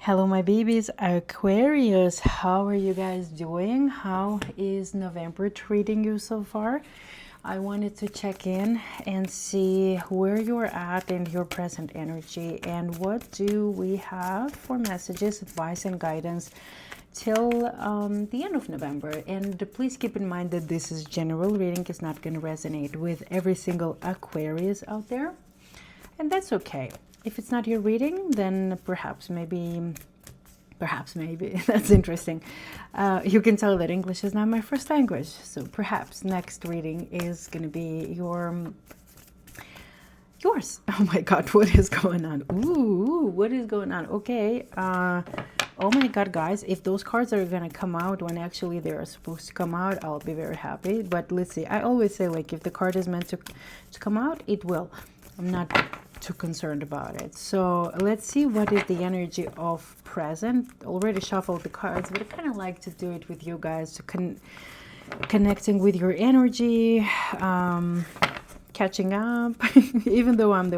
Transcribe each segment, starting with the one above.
Hello, my babies, Aquarius. How are you guys doing? How is November treating you so far? I wanted to check in and see where you're at in your present energy and what do we have for messages, advice, and guidance till the end of November. And please keep in mind that this is general reading. It's not going to resonate with every single Aquarius out there, and that's okay. If it's not your reading, then perhaps maybe that's interesting. You can tell that English is not my first language, so perhaps next reading is going to be yours. Oh my god, what is going on? Ooh, what is going on? Okay. Oh my god, guys, if those cards are going to come out when actually they are supposed to come out, I'll be very happy. But let's see. I always say, like, if the card is meant to come out, it will. I'm not too concerned about it. So let's see what is the energy of present. Already shuffled the cards, but I kind of like to do it with you guys, to connecting with your energy, catching up. Even though I'm the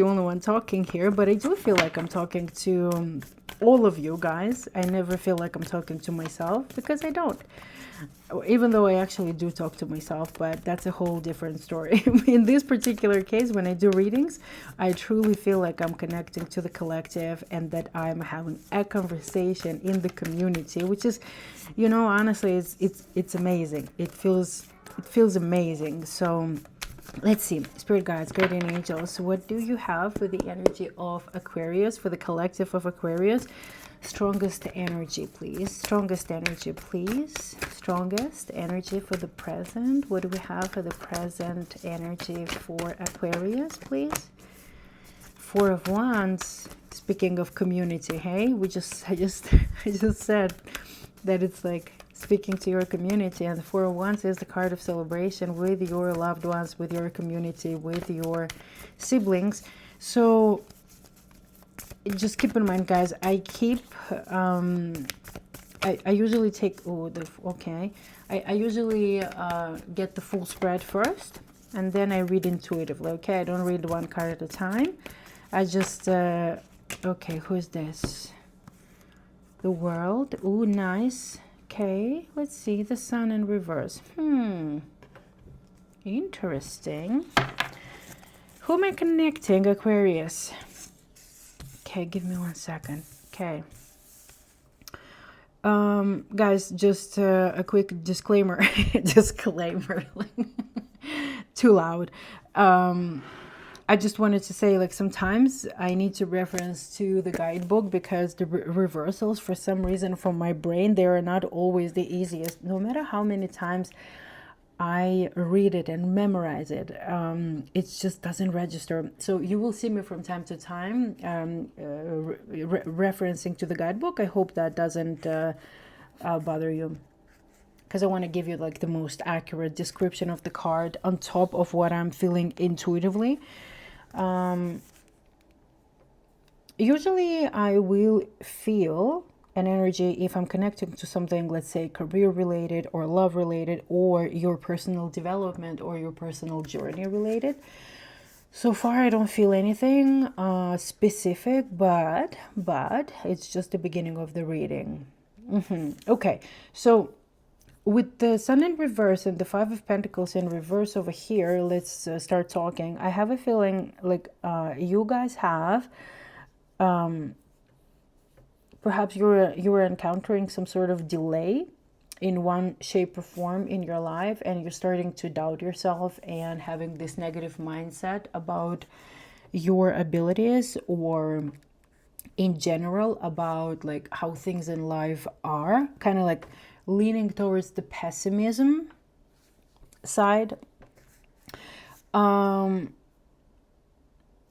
only one talking here, but I do feel like I'm talking to all of you guys. I never feel like I'm talking to myself, because I don't. Even though I actually do talk to myself, but that's a whole different story. In this particular case, when I do readings, I truly feel like I'm connecting to the collective and that I'm having a conversation in the community, which is, you know, honestly, it's amazing. It feels amazing. So let's see, spirit guides, guardian angels, what do you have for the energy of Aquarius, for the collective of Aquarius? Strongest energy, please. Strongest energy, please. Strongest energy for the present. What do we have for the present energy for Aquarius, please? Four of Wands. Speaking of community, hey, I just said that it's like speaking to your community, and the Four of Wands is the card of celebration with your loved ones, with your community, with your siblings. So just keep in mind, guys, I usually take I usually get the full spread first, and then I read intuitively. Okay, I don't read one card at a time. I just okay, who's this? The World. Ooh, nice. Okay, let's see, the Sun in reverse. Interesting. Who am I connecting, Aquarius? Okay, give me 1 second. Okay. Guys, just a quick disclaimer. Disclaimer. Too loud. I just wanted to say, like, sometimes I need to reference to the guidebook, because the reversals, for some reason, from my brain, they are not always the easiest. No matter how many times I read it and memorize it, it just doesn't register. So you will see me from time to time referencing to the guidebook. I hope that doesn't bother you, because I want to give you, like, the most accurate description of the card on top of what I'm feeling intuitively. Usually I will feel an energy if I'm connecting to something, let's say career related or love related, or your personal development or your personal journey related. So far I don't feel anything specific, but it's just the beginning of the reading. Okay, so with the Sun in reverse and the Five of Pentacles in reverse over here, let's start talking. I have a feeling like you guys have perhaps you're encountering some sort of delay in one shape or form in your life, and you're starting to doubt yourself and having this negative mindset about your abilities, or in general about, like, how things in life are, kind of like leaning towards the pessimism side.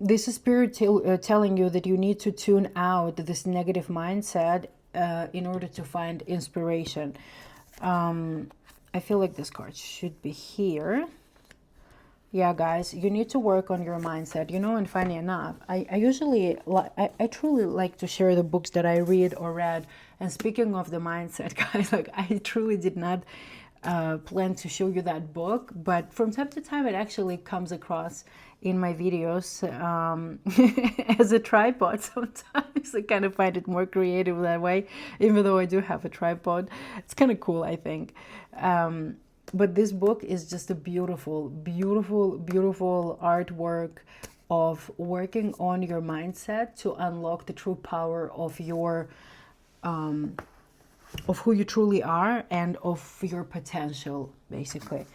This is Spirit telling you that you need to tune out this negative mindset in order to find inspiration. I feel like this card should be here. Yeah, guys, you need to work on your mindset, you know. And funny enough, I truly like to share the books that I read or read. And speaking of the mindset, guys, like, I truly did not plan to show you that book, but from time to time it actually comes across in my videos as a tripod sometimes. I kind of find it more creative that way, even though I do have a tripod. It's kind of cool, I think. But this book is just a beautiful, beautiful, beautiful artwork of working on your mindset to unlock the true power of your of who you truly are and of your potential, basically.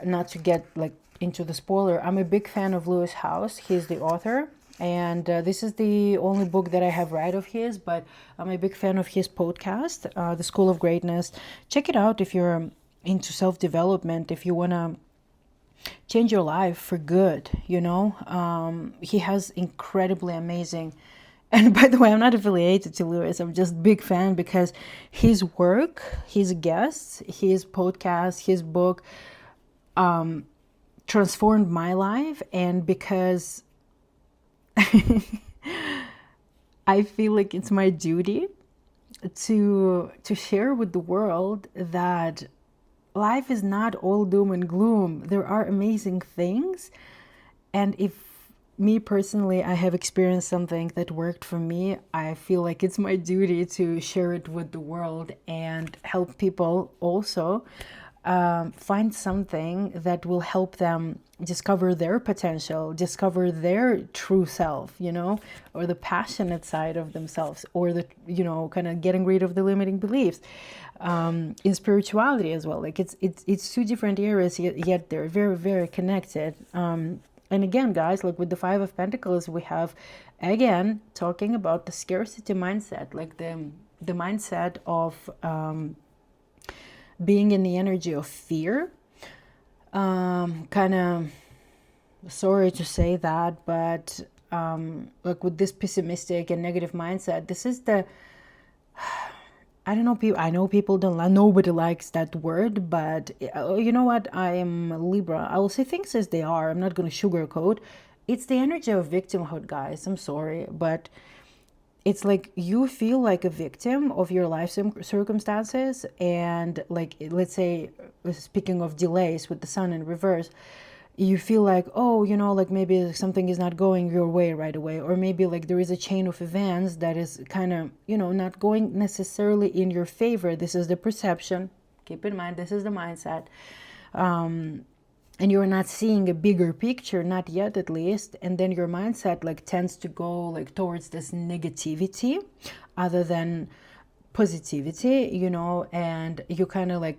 Not to get like into the spoiler, I'm a big fan of Lewis Howes. He's the author, and this is the only book that I have read of his, but I'm a big fan of his podcast, The School of Greatness. Check it out if you're into self-development, if you want to change your life for good, you know. He has incredibly amazing, and by the way, I'm not affiliated to Lewis, I'm just a big fan because his work, his guests, his podcast, his book transformed my life. And because I feel like it's my duty to share with the world that life is not all doom and gloom. There are amazing things. And if me personally, I have experienced something that worked for me, I feel like it's my duty to share it with the world and help people also find something that will help them discover their potential, discover their true self, you know, or the passionate side of themselves, or the, you know, kind of getting rid of the limiting beliefs. In spirituality as well, like it's two different areas, yet they're very, very connected. And again, guys, like with the Five of Pentacles, we have again talking about the scarcity mindset, like the mindset of being in the energy of fear. Kind of sorry to say that, but like with this pessimistic and negative mindset, this is the, I don't know, people, I know people don't like, nobody likes that word, but you know what, I am a Libra, I will say things as they are, I'm not going to sugarcoat. It's the energy of victimhood, guys, I'm sorry, but it's like you feel like a victim of your life circumstances. And like, let's say, speaking of delays with the sun in reverse, you feel like, oh, you know, like maybe something is not going your way right away, or maybe like there is a chain of events that is kind of, you know, not going necessarily in your favor. This is the perception. Keep in mind, this is the mindset. And you're not seeing a bigger picture, not yet at least, and then your mindset like tends to go like towards this negativity other than positivity, you know, and you kind of like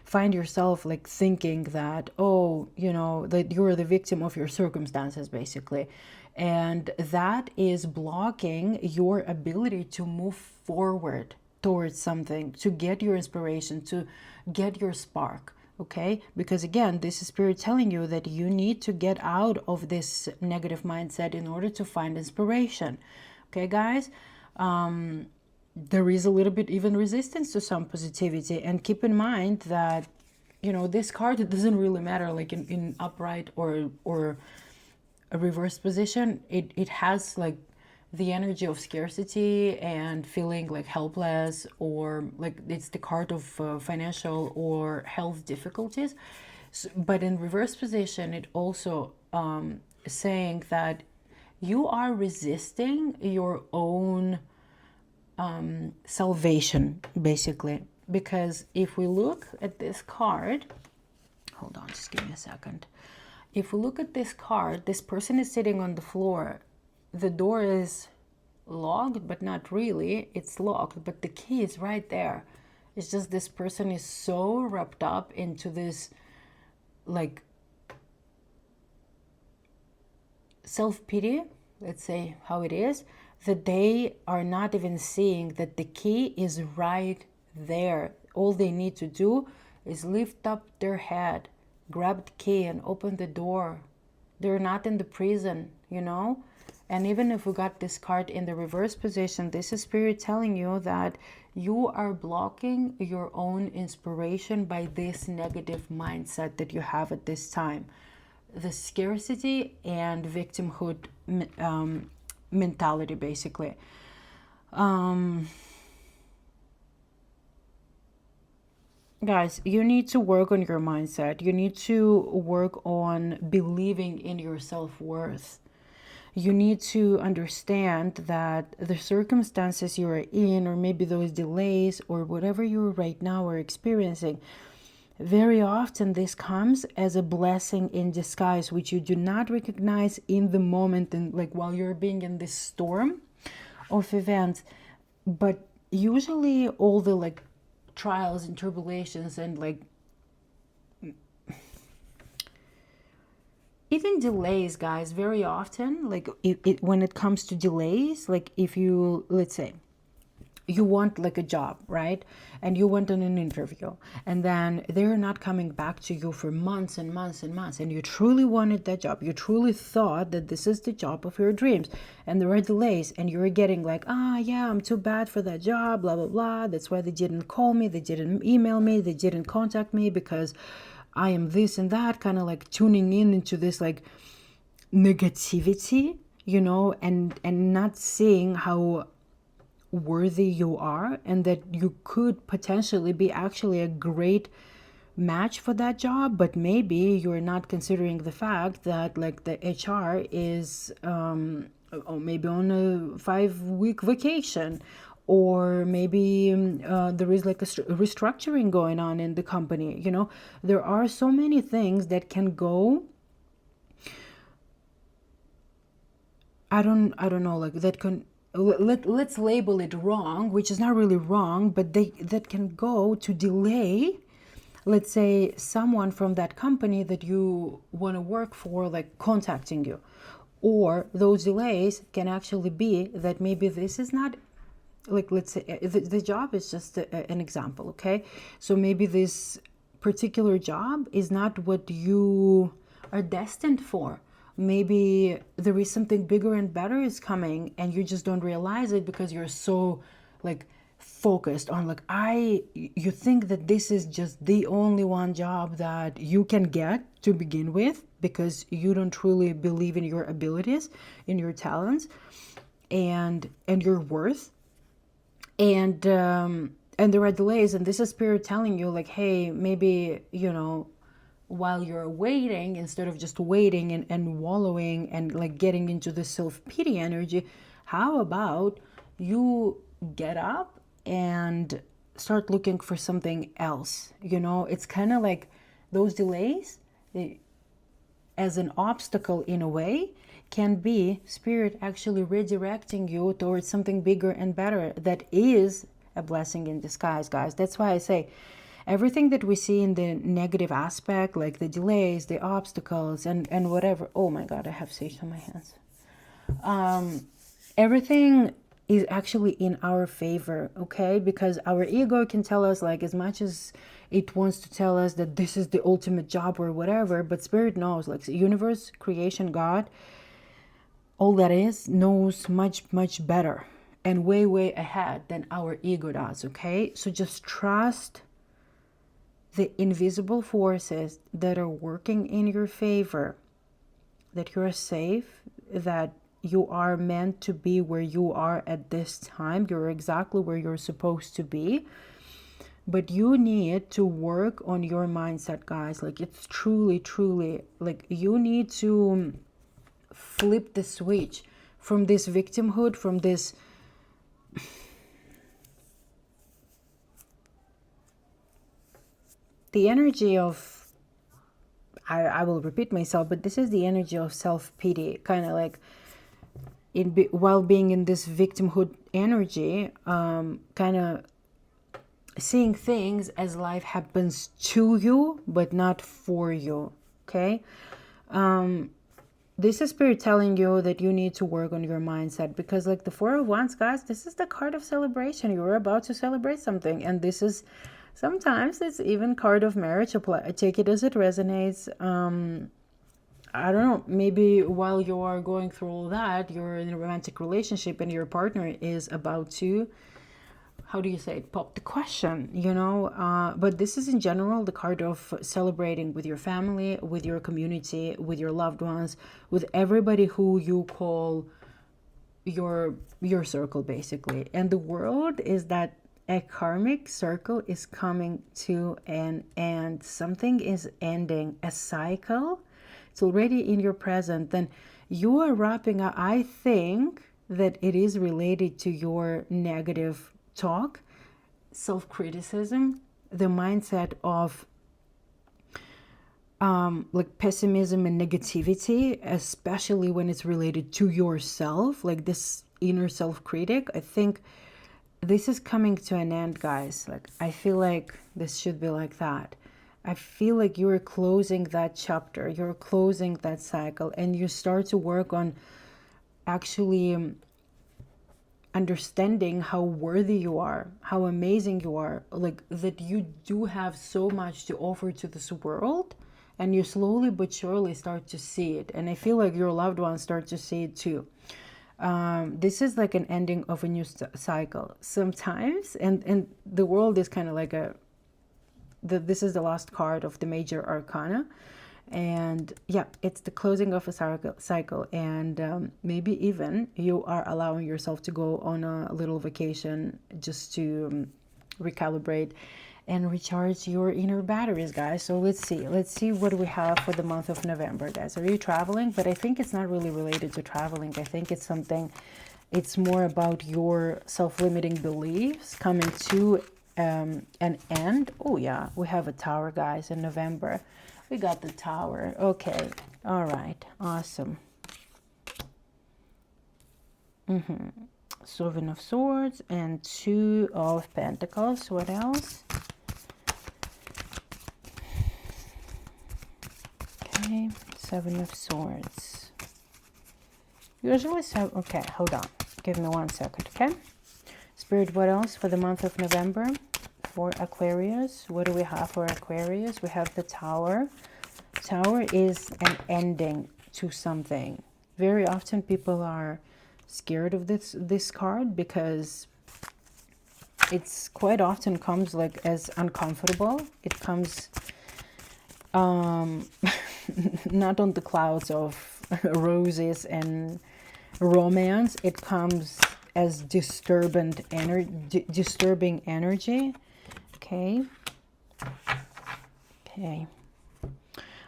find yourself like thinking that, oh, you know, that you're the victim of your circumstances, basically. And that is blocking your ability to move forward towards something, to get your inspiration, to get your spark. Okay, because again, this is spirit telling you that you need to get out of this negative mindset in order to find inspiration. Okay, guys, there is a little bit even resistance to some positivity, and keep in mind that, you know, this card, it doesn't really matter like in upright or a reverse position. It has like the energy of scarcity and feeling like helpless, or like it's the card of financial or health difficulties. So, but in reverse position, it also saying that you are resisting your own salvation, basically. Because if we look at this card, hold on, just give me a second. If we look at this card, this person is sitting on the floor. The door is locked, but not really. It's locked, but the key is right there. It's just this person is so wrapped up into this like self-pity, let's say how it is, that they are not even seeing that the key is right there. All they need to do is lift up their head, grab the key and open the door. They're not in the prison, you know? And even if we got this card in the reverse position, this is spirit telling you that you are blocking your own inspiration by this negative mindset that you have at this time. The scarcity and victimhood mentality, basically. Guys, you need to work on your mindset. You need to work on believing in your self-worth. You need to understand that the circumstances you are in, or maybe those delays, or whatever you right now are experiencing, very often this comes as a blessing in disguise, which you do not recognize in the moment, and like while you're being in this storm of events. But usually all the like trials and tribulations and like even delays, guys, very often, like when it comes to delays, like if you, let's say you want like a job, right? And you went on an interview, and then they're not coming back to you for months and months and months, and you truly wanted that job. You truly thought that this is the job of your dreams, and there are delays, and you're getting like, yeah, I'm too bad for that job, blah, blah, blah. That's why they didn't call me, they didn't email me, they didn't contact me because I am this and that, kind of like tuning in into this like negativity, and not seeing how worthy you are, and that you could potentially be actually a great match for that job. But maybe you're not considering the fact that like the HR is maybe on a 5-week vacation, or maybe there is like a restructuring going on in the company. There are so many things that can go, I don't know, like that can, let's label it wrong, which is not really wrong, but that can go to delay, let's say, someone from that company that you want to work for, like contacting you. Or those delays can actually be that maybe this is not, like, let's say the job is just an example, okay? So maybe this particular job is not what you are destined for. Maybe there is something bigger and better is coming, and you just don't realize it because you're so like focused on like you think that this is just the only one job that you can get to begin with, because you don't truly believe in your abilities, in your talents, and your worth. And there are delays, and this is spirit telling you like, hey, maybe while you're waiting, instead of just waiting and wallowing and like getting into the self-pity energy, how about you get up and start looking for something else? It's kind of like those delays, as an obstacle in a way, can be spirit actually redirecting you towards something bigger and better that is a blessing in disguise, guys. That's why I say everything that we see in the negative aspect, like the delays, the obstacles, and whatever. Oh my God, I have sage on my hands. Everything is actually in our favor, okay? Because our ego can tell us, like, as much as it wants to tell us that this is the ultimate job or whatever, but spirit knows, like, the universe, creation, God, all that is, knows much, much better and way, way ahead than our ego does, okay? So just trust the invisible forces that are working in your favor, that you're safe, that you are meant to be where you are at this time. You're exactly where you're supposed to be. But you need to work on your mindset, guys. Like, it's truly, truly, like, you need to flip the switch from this victimhood, from this the energy of, I will repeat myself, but this is the energy of self-pity, kind of like while being in this victimhood energy, kind of seeing things as life happens to you, but not for you, okay? This is spirit telling you that you need to work on your mindset, because like the Four of Wands, guys, this is the card of celebration. You're about to celebrate something, and this is, sometimes it's even card of marriage. Take it as it resonates. I don't know, maybe while you are going through all that, you're in a romantic relationship and your partner is about to, how do you say it, pop the question, but this is in general the card of celebrating with your family, with your community, with your loved ones, with everybody who you call your circle, basically. And the world is that a karmic circle is coming to an end. Something is ending, a cycle. It's already in your present. Then you are wrapping up. I think that it is related to your negative talk, self-criticism, the mindset of like pessimism and negativity, especially when it's related to yourself, like this inner self-critic. I think this is coming to an end, guys. Like, I feel like this should be like that. I feel like you're closing that chapter, you're closing that cycle, and you start to work on actually understanding how worthy you are, how amazing you are, like that you do have so much to offer to this world, and you slowly but surely start to see it. And I feel like your loved ones start to see it too. This is like an ending of a new cycle sometimes, and the world is kind of like this is the last card of the major arcana. And yeah, it's the closing of a cycle, and maybe even you are allowing yourself to go on a little vacation just to recalibrate and recharge your inner batteries, guys. So let's see what we have for the month of November, guys. Are you traveling? But I think it's not really related to traveling. I think it's something, it's more about your self-limiting beliefs coming to an end. Oh yeah, we have a Tower, guys, in November. We got the Tower. Okay. All right. Awesome. Seven of Swords and Two of Pentacles. What else? Okay. Seven of Swords. Usually okay, hold on. Give me 1 second, okay? Spirit, what else for the month of November? For Aquarius, what do we have for Aquarius? We have the Tower. Tower is an ending to something. Very often people are scared of this card because it's quite often comes like as uncomfortable. It comes not on the clouds of roses and romance. It comes as disturbing energy. Okay.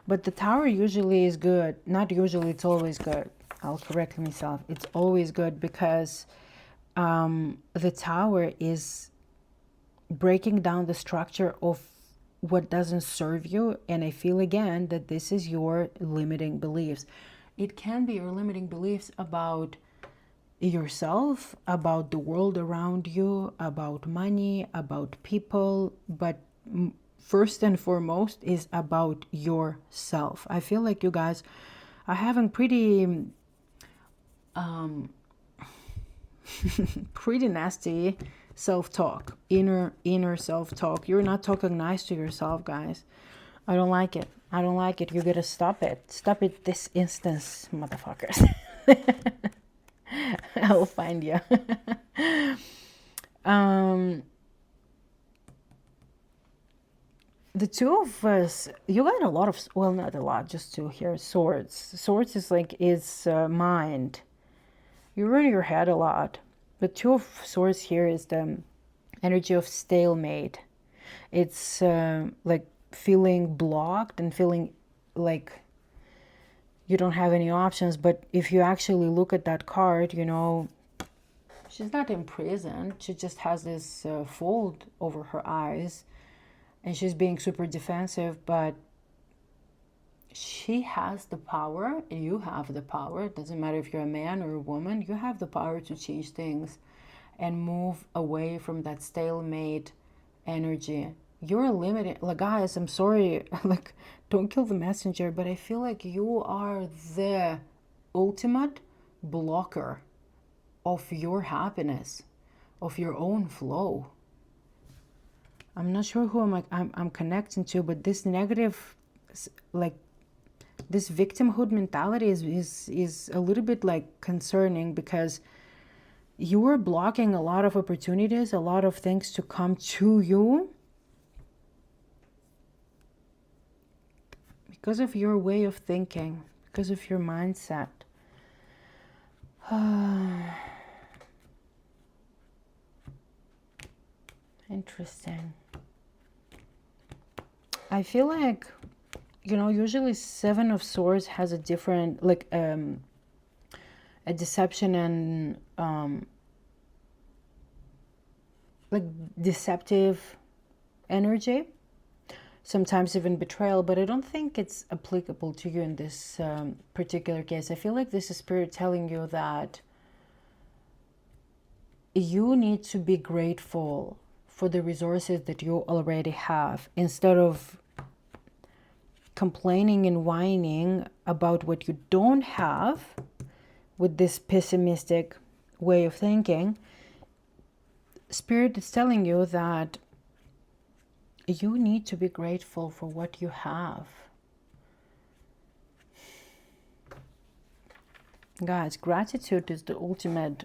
But the Tower usually is good. Not usually, it's always good. I'll correct myself. It's always good because the Tower is breaking down the structure of what doesn't serve you. And I feel again that this is your limiting beliefs. It can be your limiting beliefs about yourself, about the world around you, about money, about people, but first and foremost is about yourself. I feel like you guys are having pretty pretty nasty self-talk, inner self-talk. You're not talking nice to yourself, guys. I don't like it. I don't like it. You gotta stop it. Stop it this instance, motherfuckers. I'll find you. The two of us, you got a lot of, well, not a lot, just two here. Swords. Swords is like, is mind. You're in your head a lot. The Two of Swords here is the energy of stalemate. It's like feeling blocked and feeling like you don't have any options. But if you actually look at that card, you know, she's not imprisoned. She just has this fold over her eyes. And she's being super defensive, but she has the power, and you have the power. It doesn't matter if you're a man or a woman. You have the power to change things and move away from that stalemate energy. You're limited. Like, guys, I'm sorry. Like, don't kill the messenger, but I feel like you are the ultimate blocker of your happiness, of your own flow. I'm not sure who I'm connecting to, but this negative, like this victimhood mentality is a little bit like concerning, because you are blocking a lot of opportunities, a lot of things to come to you because of your way of thinking, because of your mindset. Interesting. I feel like, you know, usually Seven of Swords has a different, like, a deception and, like, deceptive energy. Sometimes even betrayal, but I don't think it's applicable to you in this particular case. I feel like this is Spirit telling you that you need to be grateful for the resources that you already have, instead of complaining and whining about what you don't have with this pessimistic way of thinking. Spirit is telling you that you need to be grateful for what you have. Guys, gratitude is the ultimate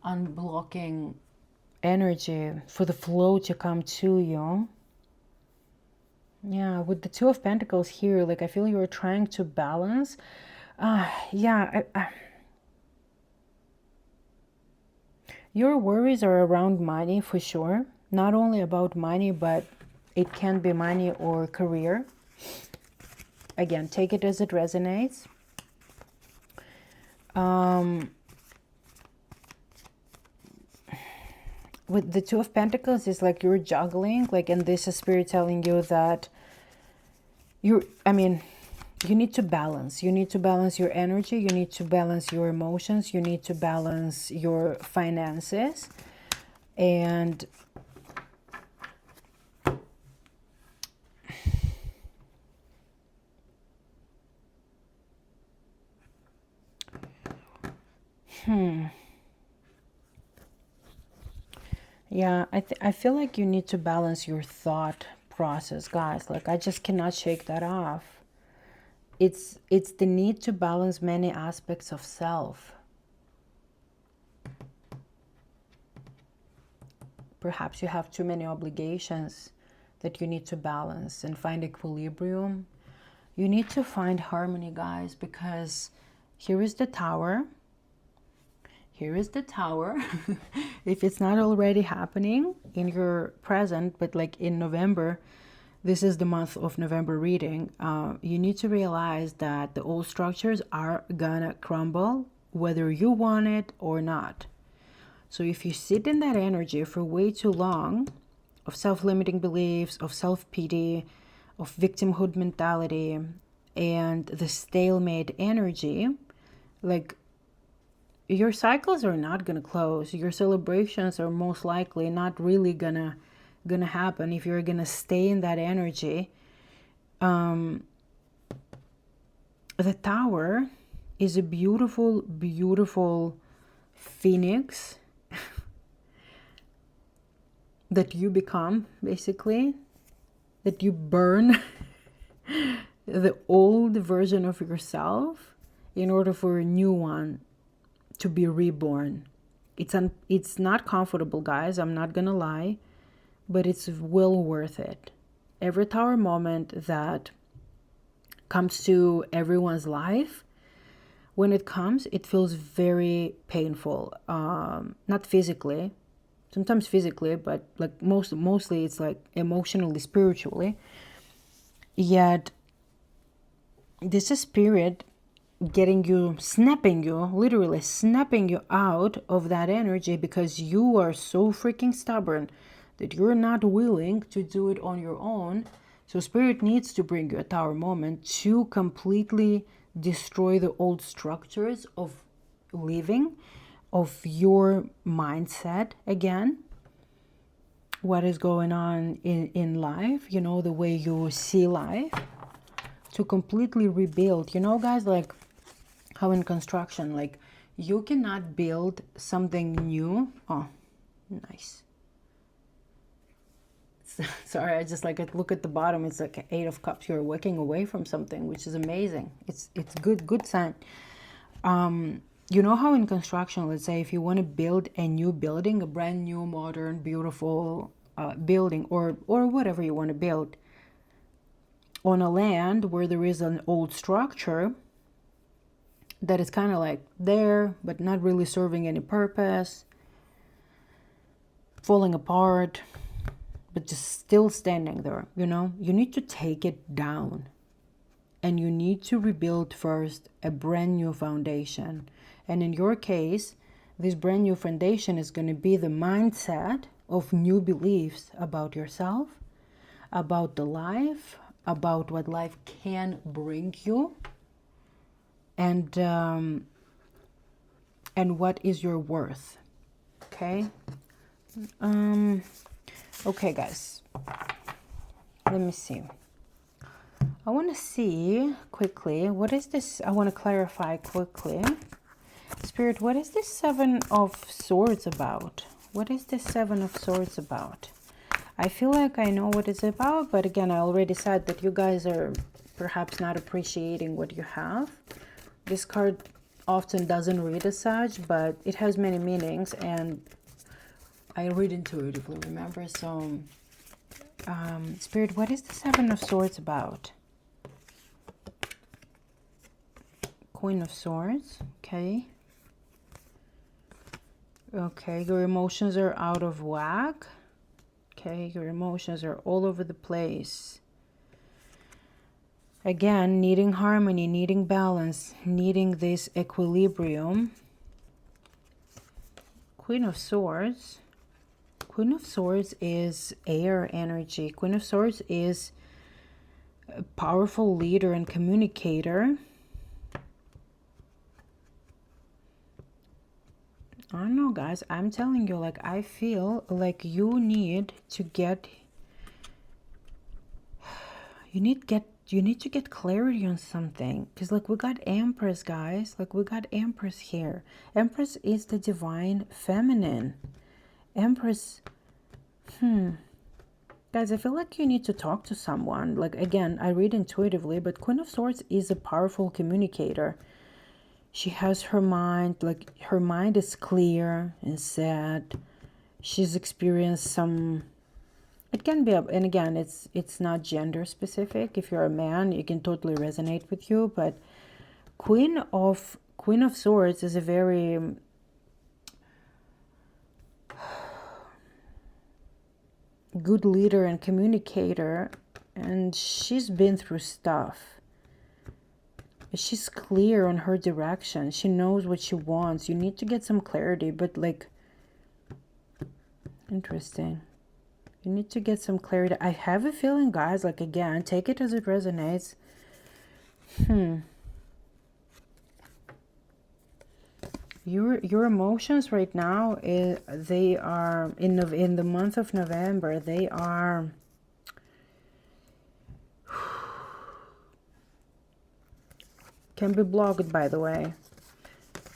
unblocking energy for the flow to come to you. Yeah, with the Two of Pentacles here, like I feel you're trying to balance. Your worries are around money for sure. Not only about money, but it can be money or career. Again, take it as it resonates. With the Two of Pentacles, it's like you're juggling, like, and this is Spirit telling you that you need to balance. You need to balance your energy. You need to balance your emotions. You need to balance your finances. And yeah, I feel like you need to balance your thought process, guys. Like, I just cannot shake that off. It's the need to balance many aspects of self. Perhaps you have too many obligations that you need to balance and find equilibrium. You need to find harmony, guys, because here is the Tower. Here is the Tower. If it's not already happening in your present, but like in November, this is the month of November reading, you need to realize that the old structures are gonna crumble whether you want it or not. So if you sit in that energy for way too long, of self-limiting beliefs, of self-pity, of victimhood mentality, and the stalemate energy, like, your cycles are not gonna close. Your celebrations are most likely not really gonna happen if you're gonna stay in that energy. The Tower is a beautiful, beautiful phoenix that you become, basically, that you burn the old version of yourself in order for a new one to be reborn. It's not comfortable, guys, I'm not gonna lie, but it's well worth it. Every Tower moment that comes to everyone's life, when it comes, it feels very painful. Not physically, sometimes physically, but like mostly it's like emotionally, spiritually. Yet this is Spirit getting you, literally snapping you out of that energy, because you are so freaking stubborn that you're not willing to do it on your own. So Spirit needs to bring you a Tower moment to completely destroy the old structures of living, of your mindset again, what is going on in life, you know, the way you see life, to completely rebuild. You know, guys, like how in construction, like, you cannot build something new. Oh, nice. Sorry, I just like look at the bottom. It's like 8 of Cups. You're walking away from something, which is amazing. It's good sign. You know how in construction, let's say if you want to build a new building, a brand new, modern, beautiful building, or whatever you want to build on a land where there is an old structure that is kind of like there, but not really serving any purpose. falling apart, but just still standing there, you know? You need to take it down. And you need to rebuild first a brand new foundation. And in your case, this brand new foundation is going to be the mindset of new beliefs about yourself, about the life, about what life can bring you, and what is your worth. Okay. Okay, guys. Let me see. I want to see quickly, what is this? I want to clarify quickly. Spirit, what is this Seven of Swords about? What is this Seven of Swords about? I feel like I know what it's about, but again, I already said that you guys are perhaps not appreciating what you have. This card often doesn't read as such, but it has many meanings, and I read intuitively, remember? So, Spirit, what is the Seven of Swords about? Queen of Swords, okay. Okay, your emotions are out of whack. Okay, your emotions are all over the place. Again, needing harmony, needing balance, needing this equilibrium. Queen of Swords. Queen of Swords is air energy. Queen of Swords is a powerful leader and communicator. I don't know, guys. I'm telling you, like, I feel like you need to get clarity on something, because like we got Empress, guys. Like we got Empress here. Empress is the divine feminine. Empress, guys, I feel like you need to talk to someone. Like, again, I read intuitively, but Queen of Swords is a powerful communicator. She has her mind, like her mind is clear and sad. She's experienced some, it can be, and again, it's not gender specific. If you're a man, it can totally resonate with you, but Queen of Swords is a very good leader and communicator, and she's been through stuff. She's clear on her direction. She knows what she wants. You need to get some clarity, but like, interesting. You need to get some clarity. I have a feeling, guys, like, again, take it as it resonates. Your emotions right now, they are in the month of November, they are can be blocked, by the way.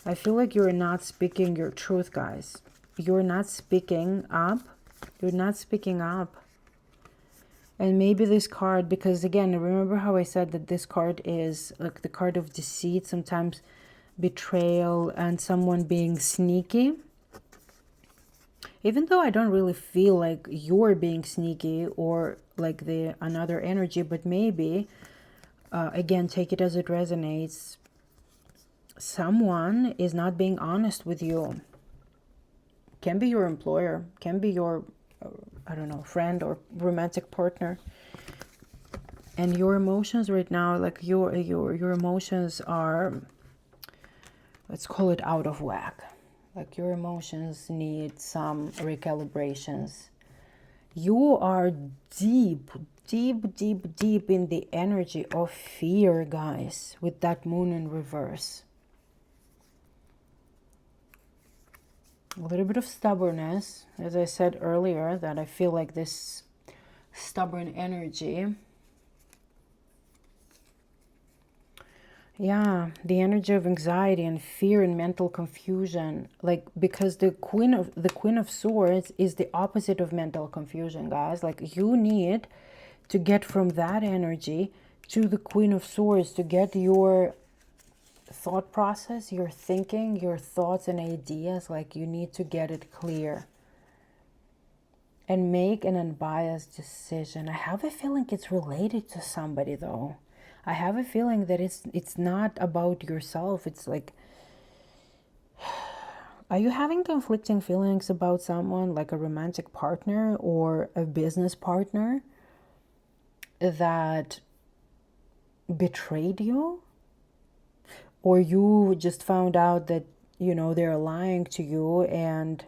I feel like you're not speaking your truth, guys. You're not speaking up. You're not speaking up. And maybe this card, because again, remember how I said that this card is like the card of deceit, sometimes betrayal and someone being sneaky. Even though I don't really feel like you're being sneaky or like another energy, but maybe again, take it as it resonates. Someone is not being honest with you. Can be your employer, can be your, I don't know, friend or romantic partner. And your emotions right now, like your emotions are, let's call it out of whack. Like your emotions need some recalibrations. You are deep in the energy of fear, guys, with that moon in reverse. A little bit of stubbornness, as I said earlier, that I feel like this stubborn energy. Yeah, the energy of anxiety and fear and mental confusion, like, because the Queen of Swords is the opposite of mental confusion, guys. Like, you need to get from that energy to the Queen of Swords to get your thought process, your thinking, your thoughts and ideas, like, you need to get it clear and make an unbiased decision. I have a feeling it's related to somebody, though. I have a feeling that it's not about yourself. It's like, Are you having conflicting feelings about someone, like a romantic partner or a business partner that betrayed you? Or you just found out that, you know, they're lying to you, and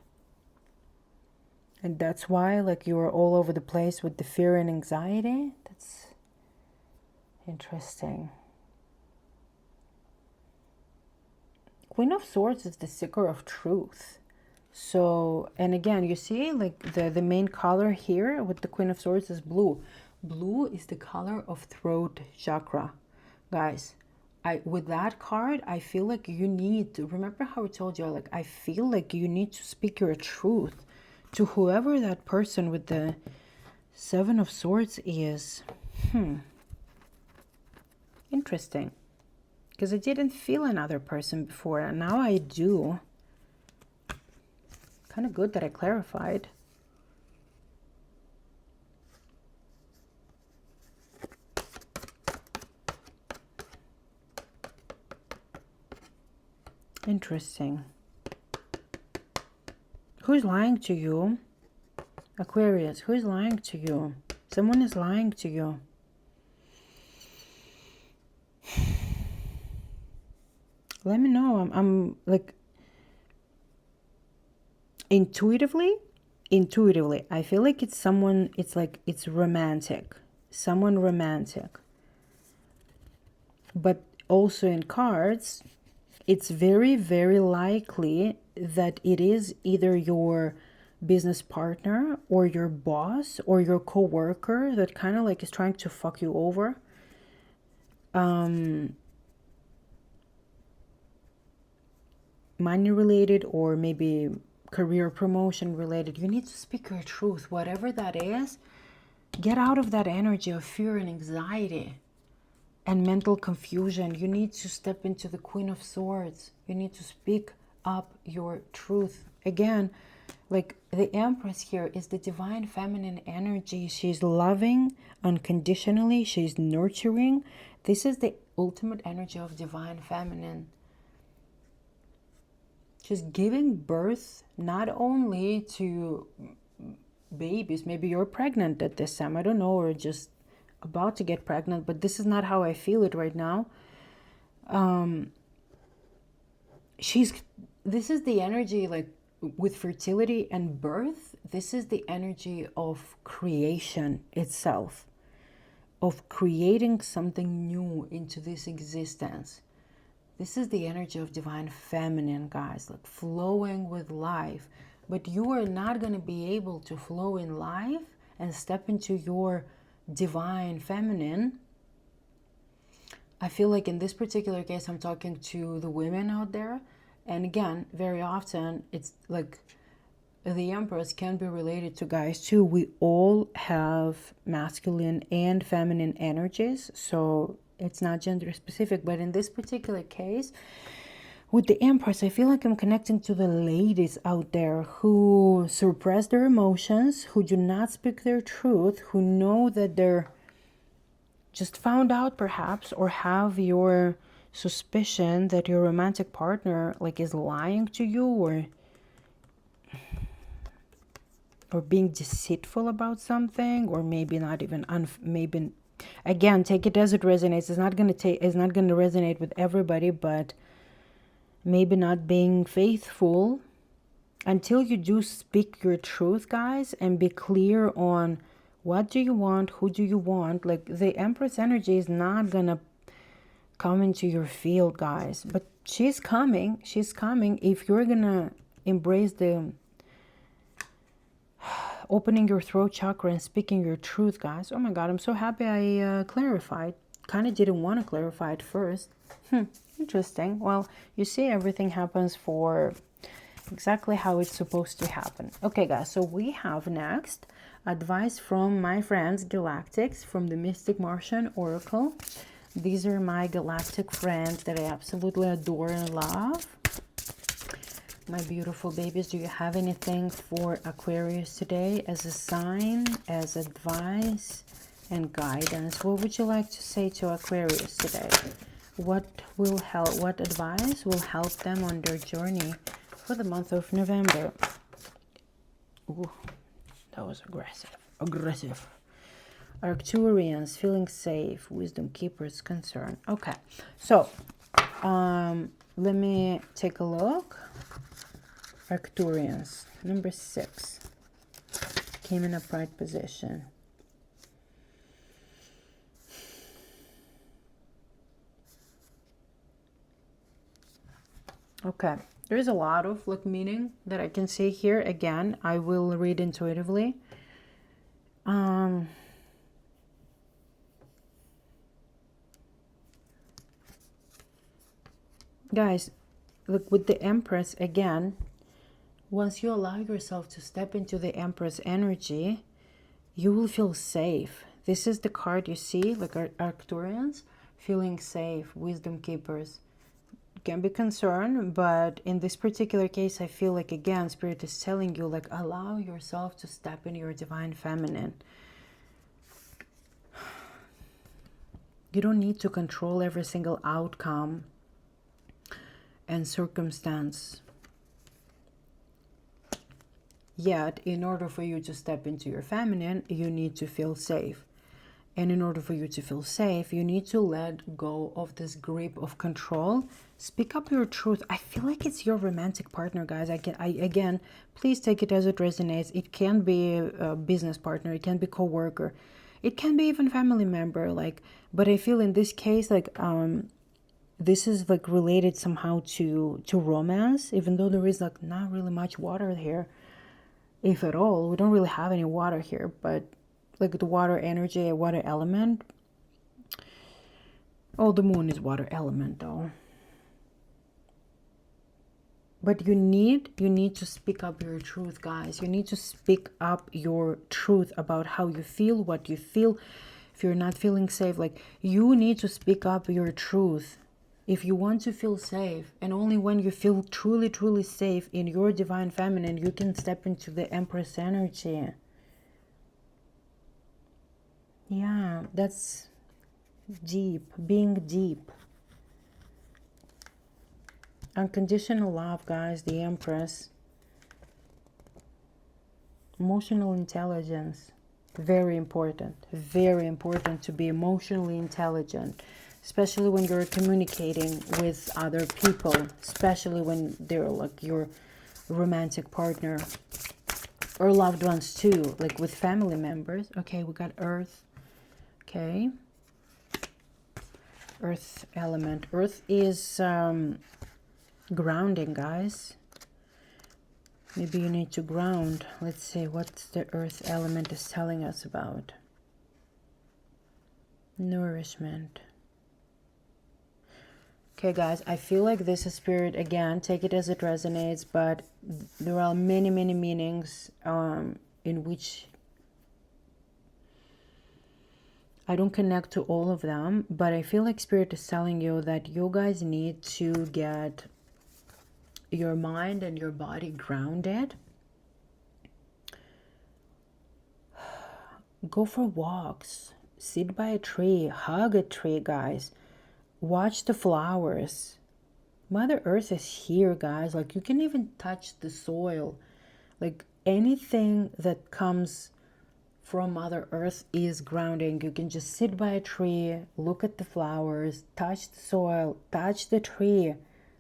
that's why, like, you are all over the place with the fear and anxiety? That's interesting. Queen of Swords is the seeker of truth. So, and again, you see, like, the main color here with the Queen of Swords is blue. Blue is the color of throat chakra. Guys, with that card, I feel like you need to, remember how I told you, like, I feel like you need to speak your truth to whoever that person with the Seven of Swords is. Interesting. Because I didn't feel another person before, and now I do. Kind of good that I clarified. Interesting. Who's lying to you? Aquarius, who's lying to you? Someone is lying to you. Let me know. I'm like, intuitively, I feel like it's someone, it's like, it's romantic. Someone romantic. But also in cards, it's very, very likely that it is either your business partner or your boss or your co-worker that kind of like is trying to fuck you over. Money related, or maybe career promotion related. You need to speak your truth, whatever that is. Get out of that energy of fear and anxiety and mental confusion. You need to step into the Queen of Swords. You need to speak up your truth. Again, like, the Empress here is the divine feminine energy. She's loving unconditionally. She's nurturing. This is the ultimate energy of divine feminine. She's giving birth not only to babies. Maybe you're pregnant at this time, I don't know, or just about to get pregnant, but this is not how I feel it right now. This is the energy, like, with fertility and birth, this is the energy of creation itself, of creating something new into this existence. This is the energy of divine feminine, guys, like flowing with life. But you are not going to be able to flow in life and step into your divine feminine. I feel like in this particular case, I'm talking to the women out there. And again, very often, it's like the Empress can be related to guys too. We all have masculine and feminine energies. So it's not gender specific, but in this particular case, with the Empress, I feel like I'm connecting to the ladies out there who suppress their emotions, who do not speak their truth, who know that they're just found out perhaps, or have your suspicion that your romantic partner, like, is lying to you, or being deceitful about something, or maybe not even maybe. Again, take it as it resonates. It's not going to resonate with everybody, but maybe not being faithful. Until you do speak your truth, guys, and be clear on what do you want, who do you want. Like, the Empress energy is not going to come into your field, guys, but she's coming if you're going to embrace the opening your throat chakra and speaking your truth, guys. Oh my God, I'm so happy I clarified. Kind of didn't want to clarify it first. Interesting. Well, you see, everything happens for exactly how it's supposed to happen. Okay, guys, so we have next advice from my friends Galactics from the Mystic Martian Oracle. These are my galactic friends that I absolutely adore and love. My beautiful babies, do you have anything for Aquarius today as a sign, as advice and guidance? What would you like to say to Aquarius today? What advice will help them on their journey for the month of November. Ooh, that was aggressive. Aggressive. Arcturians, feeling safe, wisdom keepers, concern. Okay, so let me take a look. Arcturians, number 6, came in upright position. Okay, there's a lot of like meaning that I can see here. Again, I will read intuitively. Guys, look, with the Empress again, once you allow yourself to step into the Empress energy, you will feel safe. This is the card you see, like Arcturians, feeling safe, wisdom keepers. Can be concerned, but in this particular case, I feel like, again, Spirit is telling you, like, allow yourself to step in your divine feminine. You don't need to control every single outcome and circumstance. Yet, in order for you to step into your feminine, you need to feel safe. And in order for you to feel safe, you need to let go of this grip of control. Speak up your truth. I feel like it's your romantic partner, guys. Again, please take it as it resonates. It can be a business partner. It can be co-worker. It can be even family member. Like, but I feel in this case, like, this is like related somehow to romance, even though there is like not really much water here, if at all. We don't really have any water here, but like the water energy, water element. Oh, the moon is water element though. But you need to speak up your truth, guys. You need to speak up your truth about how you feel, what you feel. If you're not feeling safe, like, you need to speak up your truth if you want to feel safe. And only when you feel truly, truly safe in your divine feminine, you can step into the Empress energy. Yeah, that's deep, being deep. Unconditional love, guys, the Empress. Emotional intelligence, very important to be emotionally intelligent, especially when you're communicating with other people, especially when they're like your romantic partner or loved ones too, like with family members. Okay, we got Earth. Okay, Earth element. Earth is grounding, guys. Maybe you need to ground. Let's see what the Earth element is telling us about. Nourishment. Okay, guys, I feel like this is Spirit. Again, take it as it resonates, but there are many, many meanings in which I don't connect to all of them, but I feel like Spirit is telling you that you guys need to get your mind and your body grounded. Go for walks, sit by a tree, hug a tree, guys. Watch the flowers. Mother Earth is here, guys. Like, you can even touch the soil. Like, anything that comes from Mother Earth is grounding. You can just sit by a tree, look at the flowers, touch the soil, touch the tree,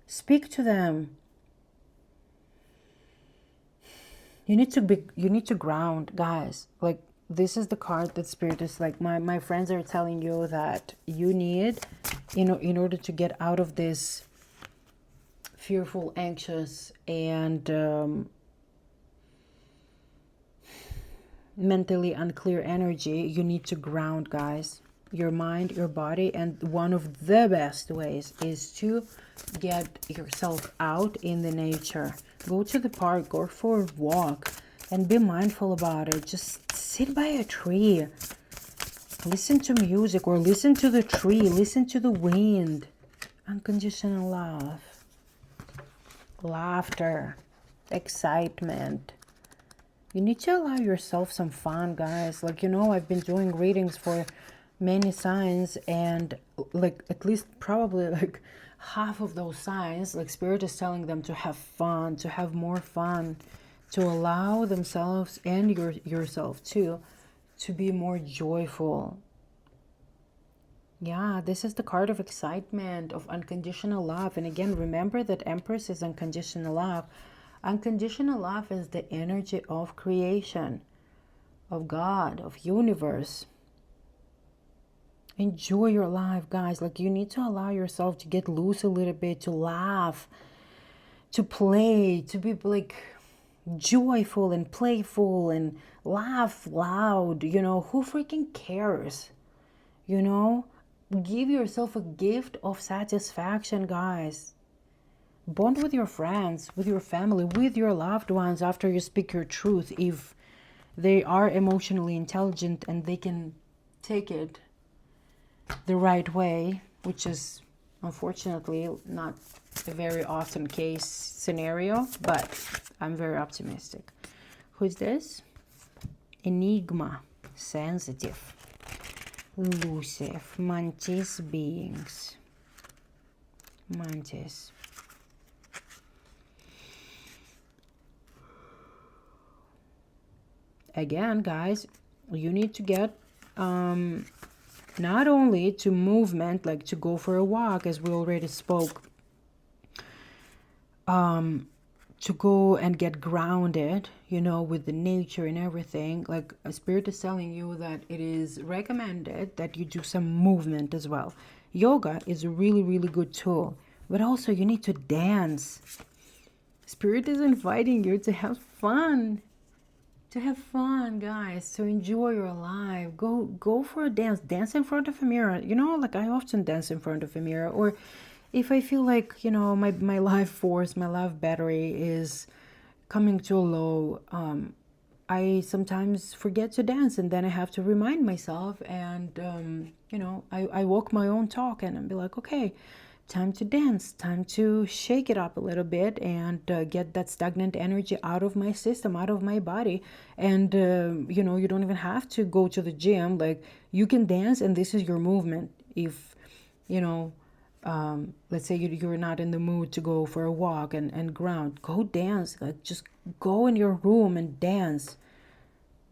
speak to them. You need to ground, guys. Like, this is the card that Spirit is like, my friends are telling you that you need, you know, in order to get out of this fearful, anxious, and mentally unclear energy, you need to ground, guys, your mind, your body. And one of the best ways is to get yourself out in the nature. Go to the park, go for a walk, and be mindful about it. Just sit by a tree, listen to music, or listen to the tree, listen to the wind. Unconditional love, laughter, excitement. You need to allow yourself some fun, guys. Like, you know, I've been doing readings for many signs, and like at least probably like half of those signs, like Spirit is telling them to have fun, to have more fun, to allow themselves and yourself too to be more joyful. Yeah, this is the card of excitement, of unconditional love. And again, remember that Empress is unconditional love. Unconditional love is the energy of creation, of God, of universe. Enjoy your life, guys. Like, you need to allow yourself to get loose a little bit, to laugh, to play, to be like joyful and playful and laugh loud. You know, who freaking cares? You know, give yourself a gift of satisfaction, guys. Bond with your friends, with your family, with your loved ones after you speak your truth, if they are emotionally intelligent and they can take it the right way, which is unfortunately not a very often case scenario, but I'm very optimistic. Who's this? Enigma, sensitive, elusive, mantis beings. Mantis. Again, guys, you need to get not only to movement, like to go for a walk, as we already spoke, to go and get grounded, you know, with the nature and everything. Like, a Spirit is telling you that it is recommended that you do some movement as well. Yoga is a really, really good tool, but also you need to dance. Spirit is inviting you to have fun. To have fun, guys, to enjoy your life. Go for a dance in front of a mirror. You know, like, I often dance in front of a mirror, or if I feel like, you know, my life force, my life battery is coming to a low, I sometimes forget to dance, and then I have to remind myself, and you know, I walk my own talk, and I'll be like, okay, time to dance, time to shake it up a little bit, and get that stagnant energy out of my system, out of my body. And you know, you don't even have to go to the gym. Like, you can dance, and this is your movement. If, you know, let's say you're not in the mood to go for a walk and ground, go dance. Like, just go in your room and dance.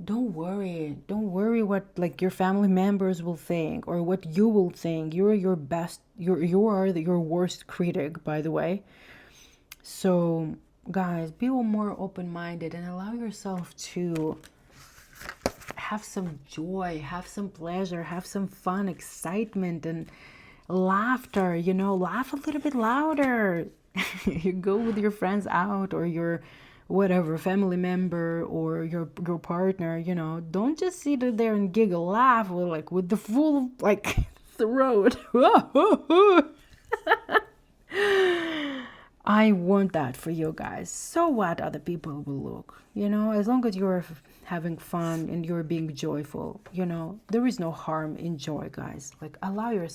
Don't worry what, like, your family members will think, or what you will think. You're your best, you are your worst critic, by the way. So guys, be more open-minded and allow yourself to have some joy, have some pleasure, have some fun, excitement, and laughter. You know, laugh a little bit louder. You go with your friends out, or your whatever family member, or your partner, you know, don't just sit there and giggle, laugh with, like, with the full, like, throat. I want that for you guys. So what other people will look, you know, as long as you're having fun and you're being joyful, you know, there is no harm in joy, guys. Like, allow yourself